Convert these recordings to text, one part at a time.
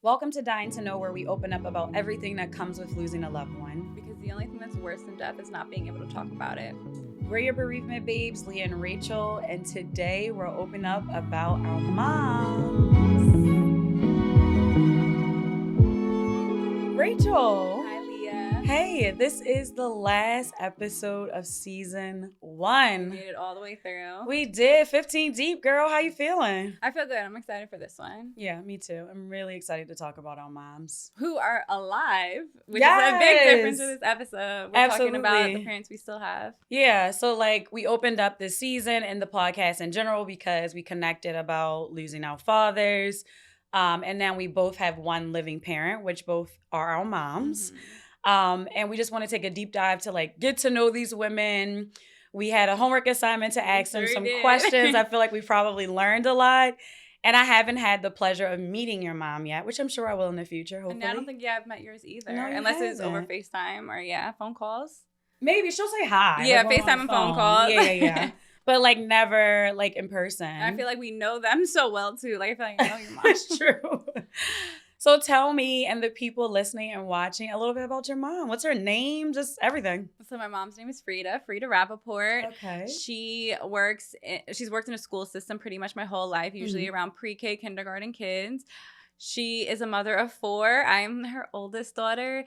Welcome to Dying to Know, where we open up about everything that comes with losing a loved one. Because the only thing that's worse than death is not being able to talk about it. We're your Bereavement Babes, Leah and Rachel, and today we're opening up about our moms. Rachel. Hi, Leah. Hey, this is the last episode of season 1. We made it all the way through. We did 15 deep, girl. How you feeling? I feel good. I'm excited for this one. Yeah, me too. I'm really excited to talk about our moms. Who are alive, which is a big difference in this episode. We're talking about the parents we still have. Yeah, so we opened up this season and the podcast in general because we connected about losing our fathers. And now we both have one living parent, which both are our moms. Mm-hmm. And we just want to take a deep dive to get to know these women. We had a homework assignment to ask them some questions. I feel like we probably learned a lot. And I haven't had the pleasure of meeting your mom yet, which I'm sure I will in the future, hopefully. And I don't think I've met yours either. No, unless it's over FaceTime or, phone calls. Maybe she'll say hi. Yeah, FaceTime and phone calls. Yeah. But never in person. And I feel like we know them so well too. I feel like I know your mom. That's true. So tell me and the people listening and watching a little bit about your mom. What's her name? Just everything. So my mom's name is Frida Rappaport. Okay. She's worked in a school system pretty much my whole life, usually around pre-K, kindergarten kids. She is a mother of 4. I'm her oldest daughter.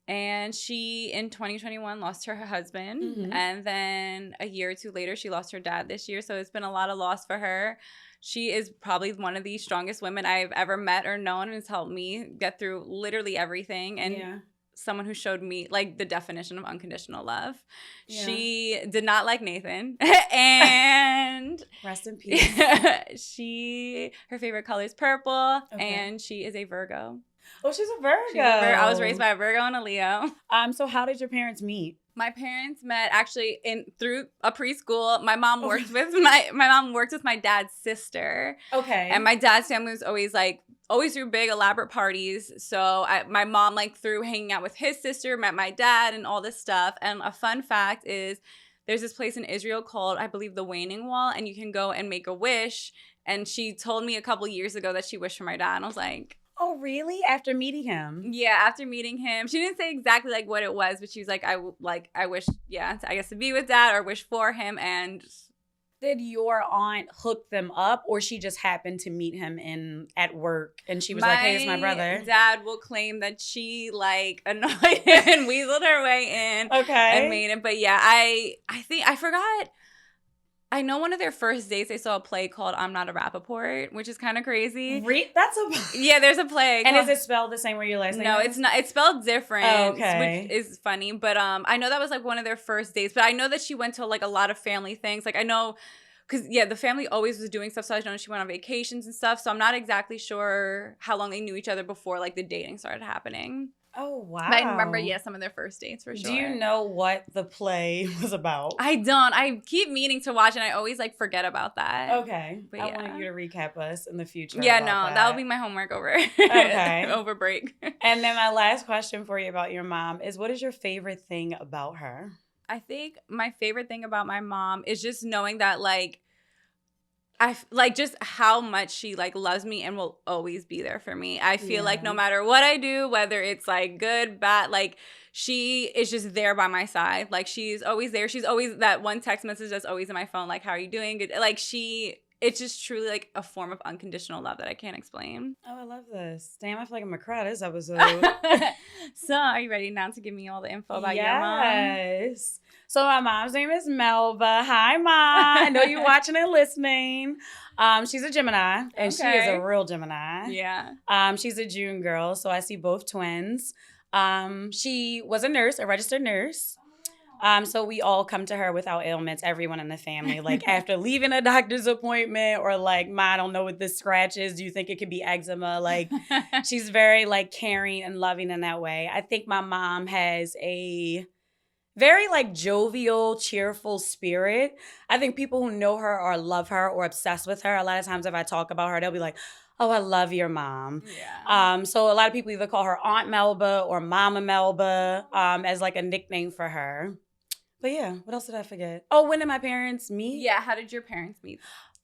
And she, in 2021, lost her husband. Mm-hmm. And then a year or two later, she lost her dad this year. So it's been a lot of loss for her. She is probably one of the strongest women I've ever met or known, and has helped me get through literally everything. And someone who showed me the definition of unconditional love. Yeah. She did not like Nathan. And rest in peace. Her favorite color is purple. Okay. And she is a Virgo. Oh, she's a Virgo. I was raised by a Virgo and a Leo. So how did your parents meet? My parents met actually through a preschool. My mom worked with my dad's sister. Okay. And my dad's family was always threw big elaborate parties. So my mom through hanging out with his sister, met my dad and all this stuff. And a fun fact is there's this place in Israel called, I believe, the Waning Wall, and you can go and make a wish. And she told me a couple years ago that she wished for my dad. And I was like, oh, really? After meeting him? Yeah, after meeting him. She didn't say exactly what it was, but she was like, I wish, I guess to be with dad or wish for him. And did your aunt hook them up, or she just happened to meet him at work and she was like, hey, it's my brother? My dad will claim that she annoyed him and weaseled her way in. Okay. And made it. But yeah, I think I forgot. I know one of their first dates, they saw a play called I'm Not a Rappaport, which is kind of crazy. Yeah, there's a play. And is it spelled the same way your last name No, is? it's not. It's spelled different, okay. Which is funny. But I know that was one of their first dates. But I know that she went to a lot of family things. I know, because the family always was doing stuff. So I know she went on vacations and stuff. So I'm not exactly sure how long they knew each other before the dating started happening. Oh, wow. But I remember, some of their first dates for sure. Do you know what the play was about? I don't. I keep meaning to watch, and I always forget about that. Okay. But I wanted you to recap us in the future. Yeah, that'll be my homework over over break. And then my last question for you about your mom is, what is your favorite thing about her? I think my favorite thing about my mom is just knowing that I just how much she loves me and will always be there for me. I feel no matter what I do, whether it's good, bad, she is just there by my side. She's always there. She's always that one text message that's always in my phone. How are you doing? Good. It's just truly a form of unconditional love that I can't explain. Oh, I love this. Damn, I feel like I'm gonna cry this episode. So, are you ready now to give me all the info about your mom? Yes. So my mom's name is Melba. Hi, Mom. I know you're watching and listening. She's a Gemini, and she is a real Gemini. Yeah. She's a June girl, so I see both twins. She was a registered nurse. So we all come to her with our ailments, everyone in the family. After leaving a doctor's appointment or Ma, I don't know what this scratch is. Do you think it could be eczema? She's very caring and loving in that way. I think my mom has a very jovial, cheerful spirit. I think people who know her or love her or obsessed with her, a lot of times if I talk about her, they'll be like, oh, I love your mom. Yeah. So a lot of people either call her Aunt Melba or Mama Melba as a nickname for her. But yeah, what else did I forget? Oh, when did my parents meet? Yeah, how did your parents meet?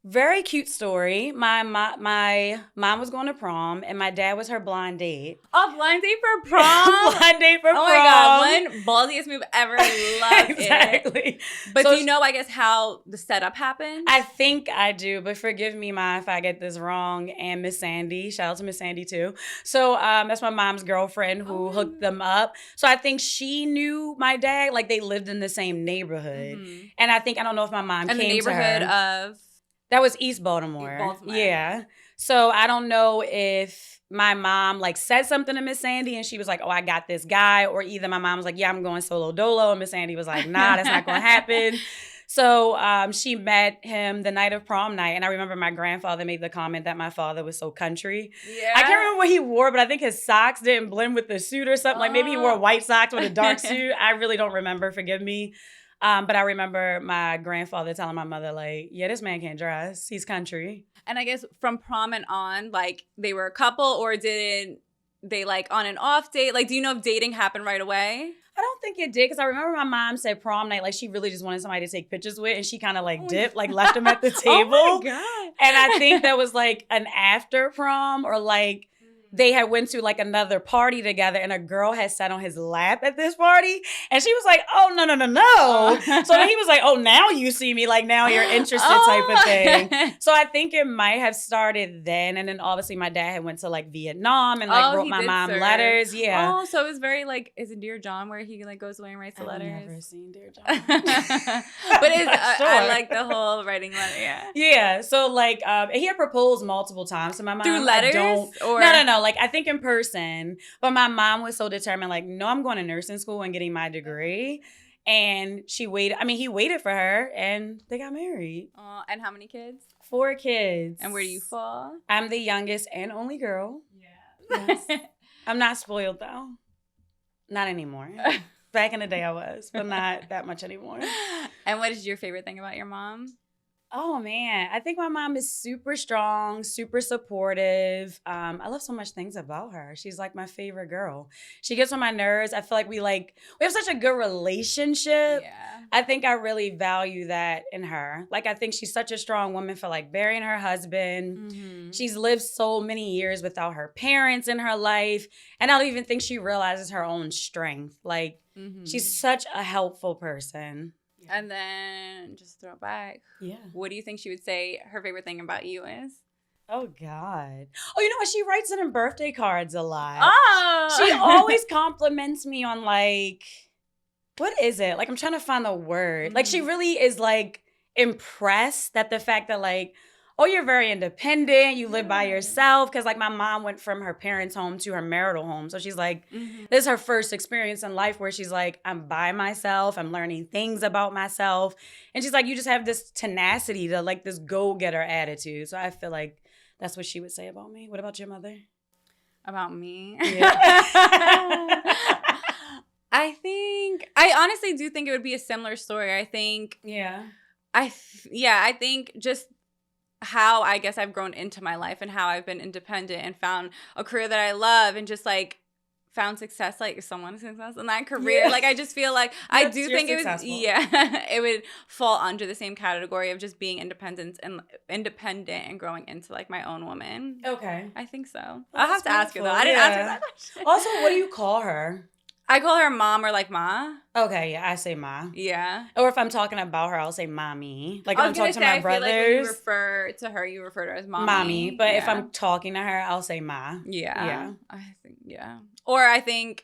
Very cute story. My mom was going to prom, and my dad was her blind date. A blind date for prom? Blind date for prom. Oh my God, one ballsiest move ever. I love exactly. it. But so, do you know, I guess, how the setup happened? I think I do, but forgive me, Ma, if I get this wrong. And Miss Sandy, shout out to Miss Sandy too. So that's my mom's girlfriend who hooked them up. So I think she knew my dad, like they lived in the same neighborhood. Mm-hmm. And I don't know if my mom came the neighborhood to her. Of? That was East Baltimore. Yeah. So I don't know if my mom like said something to Miss Sandy and she was like, oh, I got this guy. Or either my mom was like, yeah, I'm going solo dolo. And Miss Sandy was like, nah, that's not going to happen. So she met him the night of prom night. And I remember my grandfather made the comment that my father was so country. Yeah. I can't remember what he wore, but I think his socks didn't blend with the suit or something. Like maybe he wore white socks with a dark suit. I really don't remember. Forgive me. But I remember my grandfather telling my mother, like, yeah, this man can't dress. He's country. And I guess from prom and on, like, they were a couple, or did they, like, on and off date? Like, do you know if dating happened right away? I don't think it did, because I remember my mom said prom night, like, she really just wanted somebody to take pictures with, and she kind of, like, dipped, like, left him at the table. Oh, my God. And I think that was, like, an after prom, or, like, they had went to like another party together and a girl had sat on his lap at this party and she was like, oh, no. So then he was like, oh, now you see me, like now you're interested type of thing. So I think it might have started then. And then obviously my dad had went to like Vietnam and like wrote my mom letters. Yeah. Oh, so it was very like, is it Dear John where he like goes away and writes the letters? I've never seen Dear John. But I like the whole writing letter, yeah. Yeah. So like he had proposed multiple times to my mom. Through letters? No. Like I think in person. But my mom was so determined, like, no, I'm going to nursing school and getting my degree. And he waited for her and they got married. And how many kids? 4 kids. And where do you fall? I'm the youngest and only girl. Yeah. Yes. I'm not spoiled though. Not anymore. Back in the day I was, but not that much anymore. And what is your favorite thing about your mom? Oh, man. I think my mom is super strong, super supportive. I love so much things about her. She's like my favorite girl. She gets on my nerves. I feel like we have such a good relationship. Yeah. I think I really value that in her. Like, I think she's such a strong woman for like burying her husband. Mm-hmm. She's lived so many years without her parents in her life. And I don't even think she realizes her own strength. Like, she's such a helpful person. And then just throw it back. Yeah. What do you think she would say her favorite thing about you is? Oh, God. Oh, you know what? She writes it in birthday cards a lot. Oh. She always compliments me on like, what is it? Like, I'm trying to find the word. Like, she really is like impressed that the fact that like, oh, you're very independent. You live by yourself. Because, like, my mom went from her parents' home to her marital home. So she's like, this is her first experience in life where she's like, I'm by myself. I'm learning things about myself. And she's like, you just have this tenacity to, like, this go-getter attitude. So I feel like that's what she would say about me. What about your mother? About me? Yeah. I honestly do think it would be a similar story. I think. Yeah. I think just how I guess I've grown into my life and how I've been independent and found a career that I love and just like found success, like someone's success in that career. Yeah. Like I just feel like I do think it would, it would fall under the same category of just being independent and growing into like my own woman. Okay. I think so. Well, I'll have to ask her though. I didn't ask her that question. Also, what do you call her? I call her mom or like ma. Okay, yeah, I say ma. Yeah. Or if I'm talking about her, I'll say mommy. Like if I'm talking to my brothers. I feel like when you refer to her, you refer to her as mommy. Mommy. But if I'm talking to her, I'll say ma. Yeah. Yeah. Or I think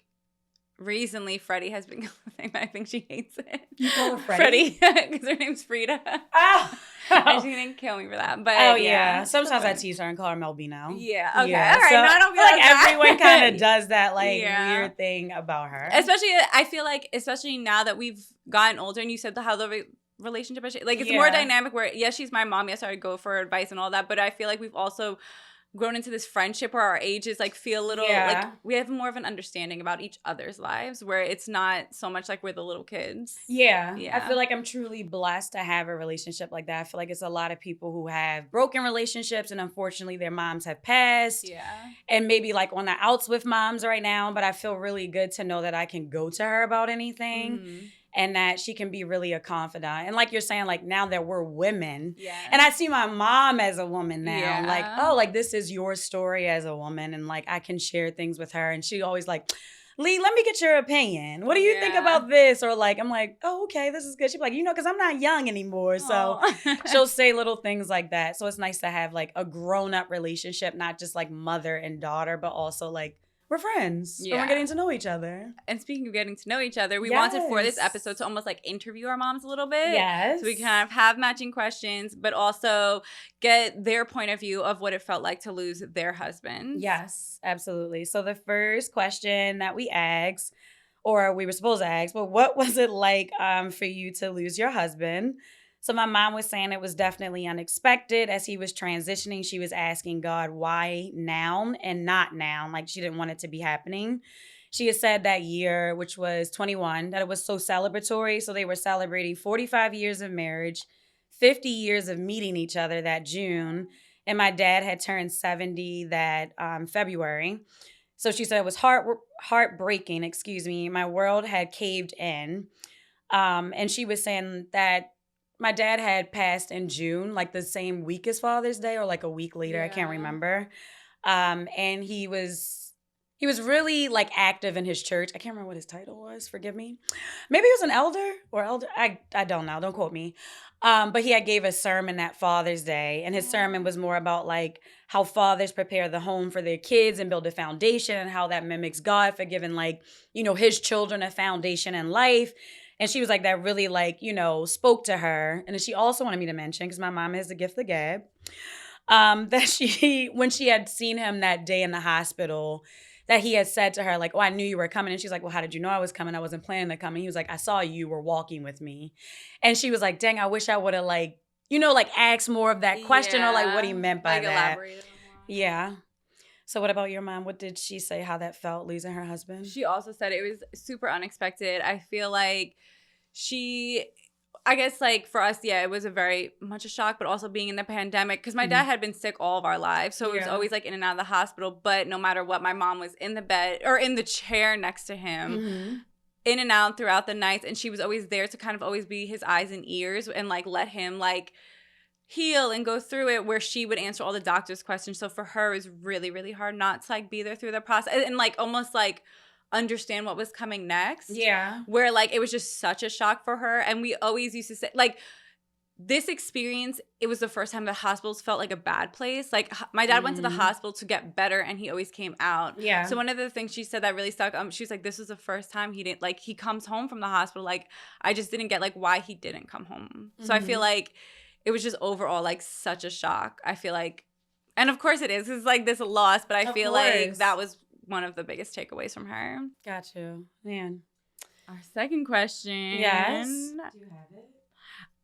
recently Freddie has been going, I think she hates it. You call her Freddie? Because her name's Frida. Oh. And she didn't kill me for that. But yeah. Sometimes I tease her and call her Melbino. Yeah. Okay. Yeah. All right. So, no, I don't feel like everyone kind of does that weird thing about her. Especially, I feel like, especially now that we've gotten older and you said how the relationship is, like it's more dynamic where, yes, she's my mom. Yes, I would go for advice and all that. But I feel like we've also grown into this friendship where our ages like feel a little like we have more of an understanding about each other's lives where it's not so much like we're the little kids. Yeah. I feel like I'm truly blessed to have a relationship like that. I feel like it's a lot of people who have broken relationships and unfortunately their moms have passed. Yeah. And maybe like on the outs with moms right now, but I feel really good to know that I can go to her about anything. Mm-hmm. and that she can be really a confidant. And like you're saying, like now that we're women, Yeah. and I see my mom as a woman now, Yeah. like, oh, like this is your story as a woman, and like I can share things with her, and she always like, Lee, let me get your opinion. What do you think about this? Or like, I'm like, oh, okay, this is good. She's like, because I'm not young anymore. So she'll say little things like that. So it's nice to have like a grown-up relationship, not just like mother and daughter, but also like we're friends. Yeah. And we're getting to know each other. And speaking of getting to know each other, we wanted for this episode to almost like interview our moms a little bit. Yes. So we kind of have matching questions, but also get their point of view of what it felt like to lose their husband. Yes, absolutely. So the first question that we asked, or we were supposed to ask, but what was it like for you to lose your husband? So my mom was saying it was definitely unexpected. As he was transitioning, she was asking God, why now and not now? Like she didn't want it to be happening. She had said that year, which was 21, that it was so celebratory. So they were celebrating 45 years of marriage, 50 years of meeting each other that June. And my dad had turned 70 that February. So she said it was heartbreaking, My world had caved in. And she was saying that my dad had passed in June, like the same week as Father's Day or like a week later. I can't remember. And he was really like active in his church. I can't remember what his title was. Forgive me. Maybe he was an elder. I don't know. Don't quote me. But he had gave a sermon that Father's Day, and his sermon was more about like how fathers prepare the home for their kids and build a foundation, and how that mimics God for giving like, his children a foundation in life. And she was like, that really like, spoke to her. And then she also wanted me to mention, because my mom has the gift of gab, that when she had seen him that day in the hospital, that he had said to her, like, oh, I knew you were coming. And she's like, well, how did you know I was coming? I wasn't planning to come. And he was like, I saw you were walking with me. And she was like, dang, I wish I would have like, like asked more of that question or like what he meant by like that. Elaborated more. Yeah. So what about your mom? What did she say, how that felt, losing her husband? She also said it was super unexpected. I feel like I guess like for us, it was a very much a shock, but also being in the pandemic, because my dad had been sick all of our lives. So it was always like in and out of the hospital. But no matter what, my mom was in the bed or in the chair next to him, in and out throughout the nights. And she was always there to kind of always be his eyes and ears and like let him like heal and go through it, where she would answer all the doctor's questions. So for her, it was really, really hard not to like be there through the process and like almost like understand what was coming next. Yeah. Where like it was just such a shock for her. And we always used to say like this experience, it was the first time the hospitals felt like a bad place. Like my dad went to the hospital to get better and he always came out. Yeah. So one of the things she said that really stuck, she was like, this was the first time he didn't like, he comes home from the hospital. Like I just didn't get like why he didn't come home. So I feel like it was just overall like such a shock. I feel like, and of course it is. It's like this loss, but I feel like that was one of the biggest takeaways from her. Got you. Man. Our second question. Yes. Do you have it?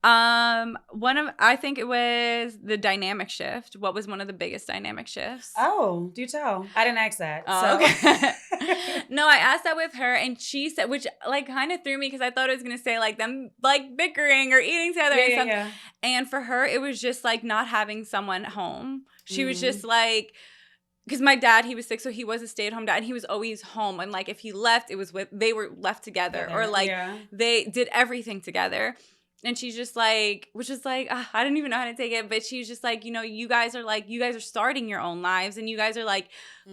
I think it was the dynamic shift. What was one of the biggest dynamic shifts? Oh, do tell. I didn't ask that. Okay. No, I asked that with her, and she said, which like kind of threw me because I thought it was gonna say like them like bickering or eating together and stuff. Yeah. And for her, it was just like not having someone at home. She was just like, because my dad, he was sick, so he was a stay-at-home dad, and he was always home. And like if he left, it was they were left together, or like they did everything together. And she's just like, which is like, I didn't even know how to take it. But she's just like, you guys are starting your own lives. And you guys are like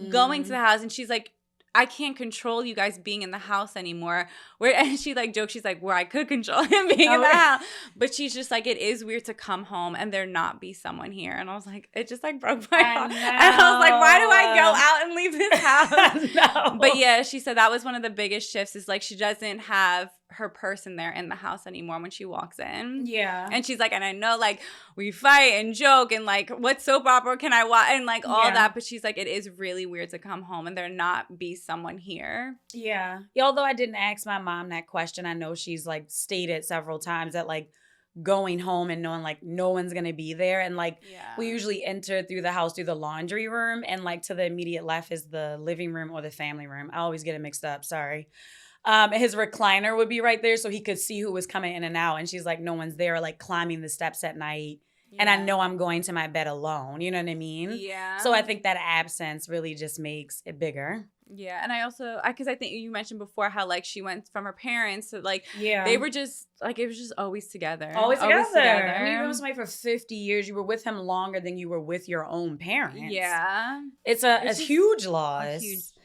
going to the house. And she's like, I can't control you guys being in the house anymore. And she like jokes, she's like, where I could control him being in the house. But she's just like, it is weird to come home and there not be someone here. And I was like, it just like broke my heart. And I was like, why do I go out and leave this house? But yeah, she said that was one of the biggest shifts, is like she doesn't have her person there in the house anymore when she walks in. Yeah. And she's like, and I know like we fight and joke and like what soap opera can I watch and like all that, but she's like, it is really weird to come home and there not be someone here. Yeah. Although I didn't ask my mom that question, I know she's like stated several times that like going home and knowing like no one's gonna be there, and like we usually enter through the house through the laundry room, and like to the immediate left is the living room or the family room. I always get it mixed up, sorry. His recliner would be right there so he could see who was coming in and out. And she's like, no one's there, like climbing the steps at night. Yeah. And I know I'm going to my bed alone. You know what I mean? Yeah. So I think that absence really just makes it bigger. Yeah, and I also, because I think you mentioned before how, like, she went from her parents to, like, Yeah. they were just, like, it was just always together. Always together. I mean, you've been with somebody for 50 years. You were with him longer than you were with your own parents. Yeah. It's a huge loss. A huge thing.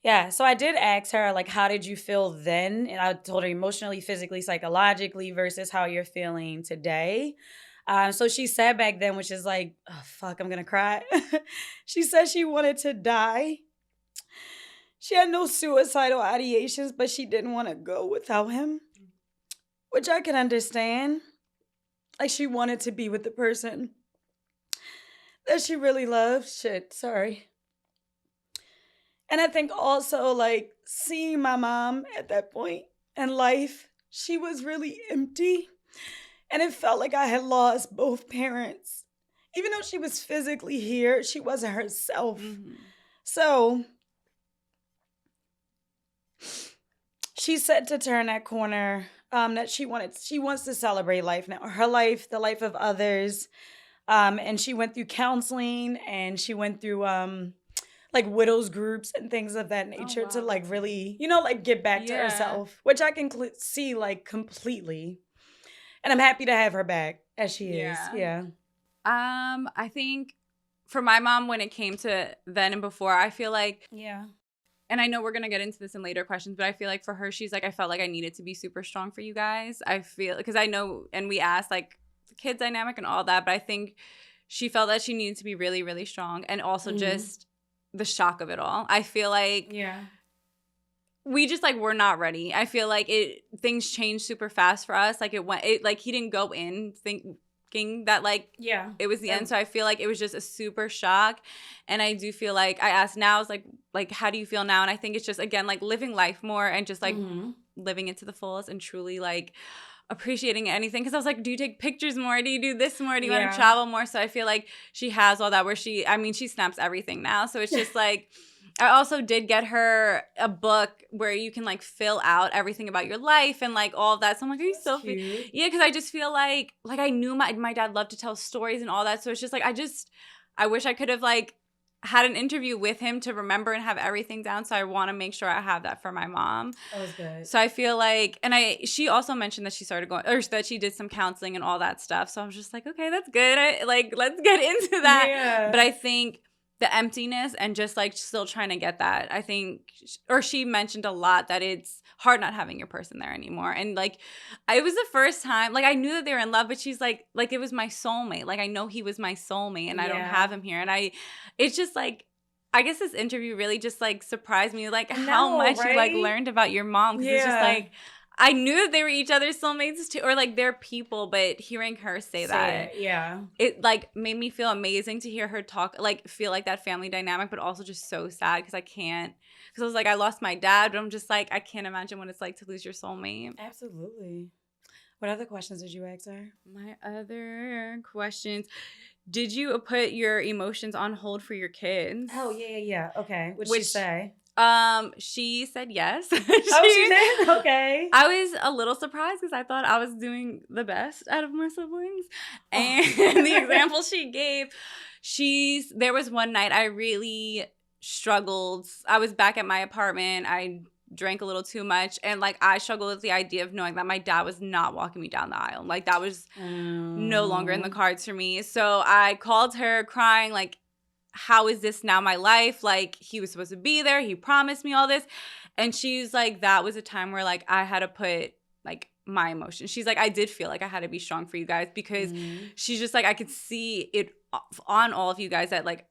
Yeah, so I did ask her, like, how did you feel then? And I told her emotionally, physically, psychologically versus how you're feeling today. So she said back then, which is like, oh, fuck, I'm going to cry. She said she wanted to die. She had no suicidal ideations, but she didn't want to go without him, which I can understand. Like, she wanted to be with the person that she really loved. Shit, sorry. And I think also, like, seeing my mom at that point in life, she was really empty. And it felt like I had lost both parents. Even though she was physically here, she wasn't herself. Mm-hmm. So she said to turn that corner, that she wants to celebrate life now. Her life, the life of others. And she went through counseling, and she went through like widows groups and things of that nature to like really, like get back to herself, which I can see like completely. And I'm happy to have her back as she is. Yeah. I think for my mom, when it came to then and before, I feel like, and I know we're going to get into this in later questions, but I feel like for her, she's like, I felt like I needed to be super strong for you guys. I feel, because I know, and we asked like the kid dynamic and all that, but I think she felt that she needed to be really, really strong. And also just the shock of it all. I feel like we just like, we're not ready. I feel like things changed super fast for us. Like he didn't go in thinking that like it was the end. So I feel like it was just a super shock. And I do feel like I asked now, is like how do you feel now? And I think it's just, again, like living life more and just like living it to the fullest and truly like appreciating anything. Because I was like, do you take pictures more? Do you do this more? Do you want to travel more? So I feel like she has all that where she snaps everything now. So it's just like, I also did get her a book where you can like fill out everything about your life and like all of that. So I'm like, are you so cute? Yeah, because I just feel like I knew my dad loved to tell stories and all that. So it's just like I wish I could have like had an interview with him to remember and have everything down. So I want to make sure I have that for my mom. That was good. So I feel like, and she also mentioned that she started going, or that she did some counseling and all that stuff. So I was just like, okay, that's good. Let's get into that. Yeah. But I think the emptiness and just like still trying to get that, I think, or she mentioned a lot that it's hard not having your person there anymore. And like, it was the first time, like I knew that they were in love, but she's like it was my soulmate. Like I know he was my soulmate and I don't have him here. And it's just like, I guess this interview really just like surprised me, like how much you like learned about your mom. Cause it's just like, I knew that they were each other's soulmates too, or like they're people, but hearing her say that, it like made me feel amazing to hear her talk, like feel like that family dynamic, but also just so sad because I was like, I lost my dad, but I'm just like, I can't imagine what it's like to lose your soulmate. Absolutely. What other questions did you ask her? My other questions. Did you put your emotions on hold for your kids? Oh, yeah. Okay. What'd she say? She said yes. She did? Okay. I was a little surprised because I thought I was doing the best out of my siblings. And the example she gave, there was one night I really struggled. I was back at my apartment. I drank a little too much. And like, I struggled with the idea of knowing that my dad was not walking me down the aisle. Like that was no longer in the cards for me. So I called her crying, like, how is this now my life? Like, he was supposed to be there. He promised me all this. And she's like, that was a time where, like, I had to put, like, my emotions. She's like, I did feel like I had to be strong for you guys because she's just like, I could see it on all of you guys that, like,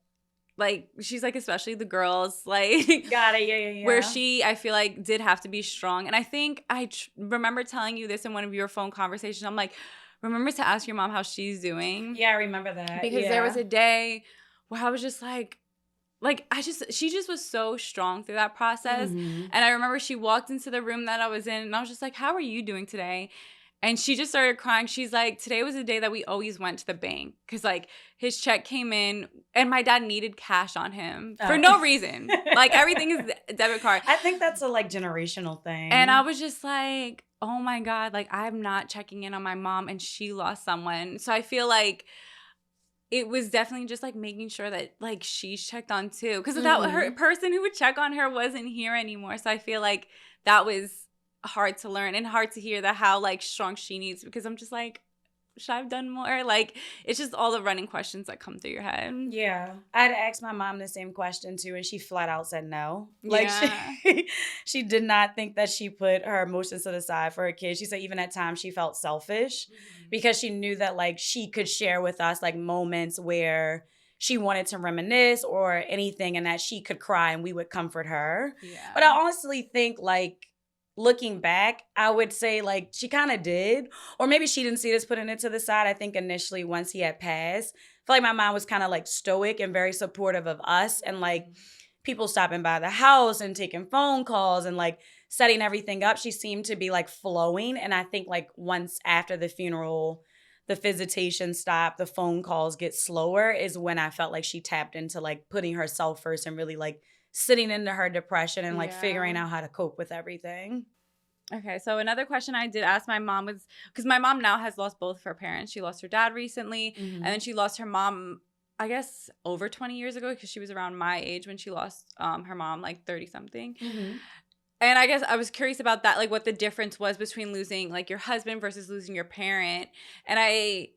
she's like, especially the girls, like. Got it, yeah. Where I feel like, did have to be strong. And I think I remember telling you this in one of your phone conversations. I'm like, remember to ask your mom how she's doing. Yeah, I remember that. Because there was a day where I was just like she just was so strong through that process. And I remember she walked into the room that I was in and I was just like, how are you doing today? And she just started crying. She's like, today was a day that we always went to the bank because like his check came in and my dad needed cash on him for no reason. Like everything is debit card. I think that's a like generational thing. And I was just like, oh my God, like I'm not checking in on my mom and she lost someone. So I feel like it was definitely just like making sure that like she's checked on too, because that her person who would check on her wasn't here anymore. So I feel like that was hard to learn and hard to hear that how like strong she needs, because I'm just like, should I have done more? Like, it's just all the running questions that come through your head. Yeah. I'd asked my mom the same question too, and she flat out said no. Like, she did not think that she put her emotions to the side for her kids. She said even at times she felt selfish because she knew that like she could share with us like moments where she wanted to reminisce or anything, and that she could cry and we would comfort her. Yeah. But I honestly think like, looking back, I would say like she kind of did, or maybe she didn't see us putting it to the side. I think initially once he had passed, I feel like my mom was kind of like stoic and very supportive of us and like people stopping by the house and taking phone calls and like setting everything up. She seemed to be like flowing. And I think like once after the funeral, the visitation stopped, the phone calls get slower is when I felt like she tapped into like putting herself first and really like sitting into her depression and like figuring out how to cope with everything. Okay, so another question I did ask my mom was, because my mom now has lost both of her parents. She lost her dad recently, and then she lost her mom, I guess, over 20 years ago, because she was around my age when she lost her mom, like 30-something. And I guess I was curious about that, like what the difference was between losing like your husband versus losing your parent. And I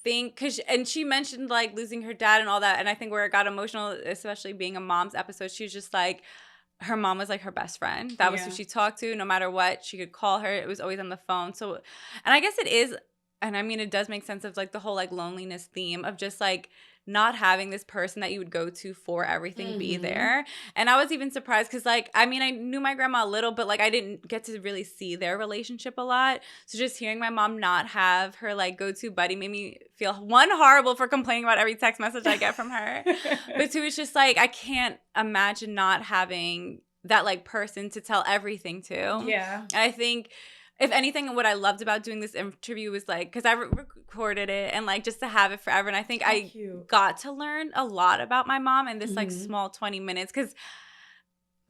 think and she mentioned like losing her dad and all that, and I think where it got emotional, especially being a mom's episode, she was just like, her mom was like her best friend. That was who she talked to no matter what. She could call her. It was always on the phone. So, and I guess it is, and I mean it does make sense of like the whole like loneliness theme of just like not having this person that you would go to for everything be there. And I was even surprised because like, I mean, I knew my grandma a little, but like I didn't get to really see their relationship a lot. So just hearing my mom not have her like go-to buddy made me feel, one, horrible for complaining about every text message I get from her. But two, it's just like, I can't imagine not having that like person to tell everything to. Yeah. And I think, if anything, what I loved about doing this interview was like, because I recorded it and like just to have it forever. And I think I got to learn a lot about my mom in this like small 20 minutes, because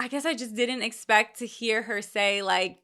I guess I just didn't expect to hear her say like,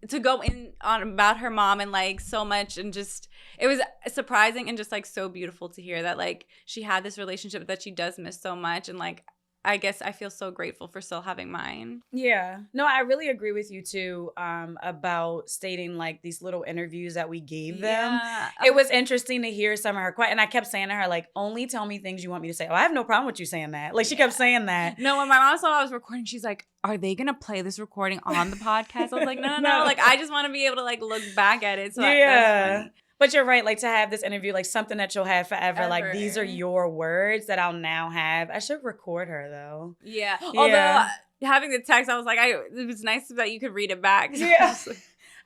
to go in on about her mom and like so much, and just it was surprising and just like so beautiful to hear that like she had this relationship that she does miss so much. And like, I guess I feel so grateful for still having mine. Yeah. No, I really agree with you too, about stating like these little interviews that we gave them. Yeah. It was interesting to hear some of her questions. And I kept saying to her, like, only tell me things you want me to say. Oh, I have no problem with you saying that. Like, she kept saying that. No, when my mom saw I was recording, she's like, are they going to play this recording on the podcast? I was like, no. Like, I just want to be able to like look back at it. So that's funny. But you're right, like to have this interview, like something that you'll have forever. Like these are your words that I'll now have. I should record her though. Yeah. Although having the text, I was like, it was nice that you could read it back. Yeah.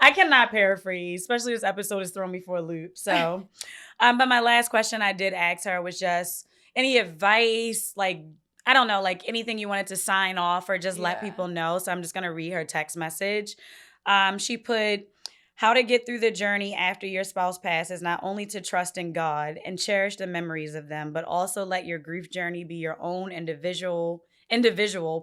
I cannot paraphrase, especially this episode is throwing me for a loop. So, but my last question I did ask her was just any advice, like, I don't know, like anything you wanted to sign off or just let people know. So I'm just going to read her text message. She put, how to get through the journey after your spouse passes, not only to trust in God and cherish the memories of them, but also let your grief journey be your own individual,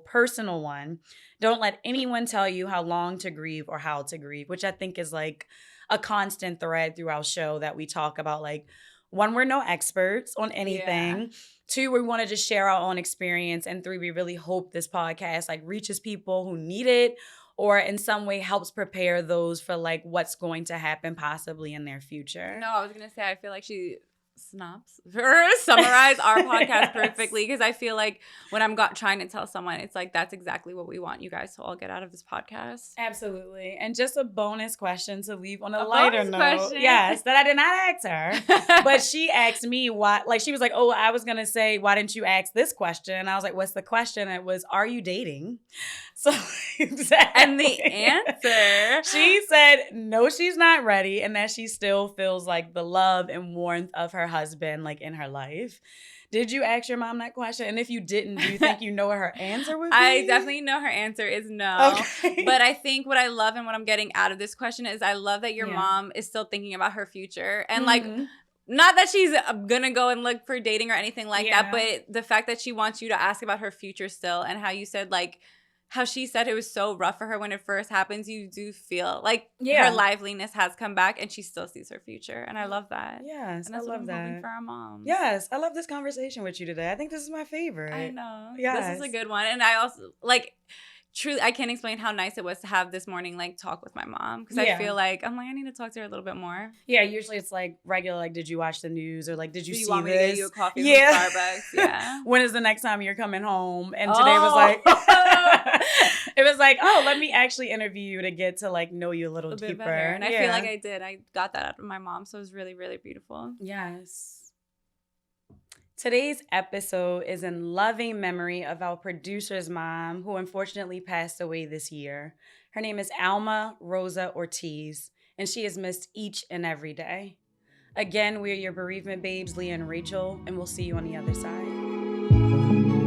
personal one. Don't let anyone tell you how long to grieve or how to grieve, which I think is like a constant thread through our show that we talk about. Like, one, we're no experts on anything. Yeah. Two, we want to just share our own experience. And three, we really hope this podcast like reaches people who need it, or in some way helps prepare those for like what's going to happen possibly in their future. No, I was going to say, I feel like she summarize our podcast perfectly, because I feel like when I'm trying to tell someone, it's like that's exactly what we want you guys to all get out of this podcast. Absolutely. And just a bonus question to leave on a lighter note. Yes, that I did not ask her, but she asked me why. Like she was like, "Oh, I was gonna say, why didn't you ask this question?" And I was like, "What's the question?" And it was, "Are you dating?" So exactly. And the answer, she said, no, she's not ready, and that she still feels like the love and warmth of her husband like in her life. Did you ask your mom that question? And if you didn't, do you think you know what her answer would be? I definitely know her answer is no. Okay. But I think what I love and what I'm getting out of this question is I love that your mom is still thinking about her future. And like, not that she's gonna go and look for dating or anything like that, but the fact that she wants you to ask about her future still, and how you said like, how she said it was so rough for her when it first happens. You do feel like Yeah. her liveliness has come back and she still sees her future. And I love that. Yes, And that's I what love I'm hoping that. for our moms. Yes, I love this conversation with you today. I think this is my favorite. I know. Yes. This is a good one. And I also, like, truly, I can't explain how nice it was to have this morning, like, talk with my mom. Because I feel like, I'm like, I need to talk to her a little bit more. Yeah, usually it's like regular, like, did you watch the news? Or like, did you see want me this? to get you a coffee from Starbucks? Yeah. When is the next time you're coming home? And today was like, it was like, oh, let me actually interview you to get to like know you a little deeper. Bit better. And I feel like I did. I got that out of my mom. So it was really, really beautiful. Yes. Today's episode is in loving memory of our producer's mom, who unfortunately passed away this year. Her name is Alma Rosa Ortiz, and she is missed each and every day. Again, we're your bereavement babes, Leah and Rachel, and we'll see you on the other side.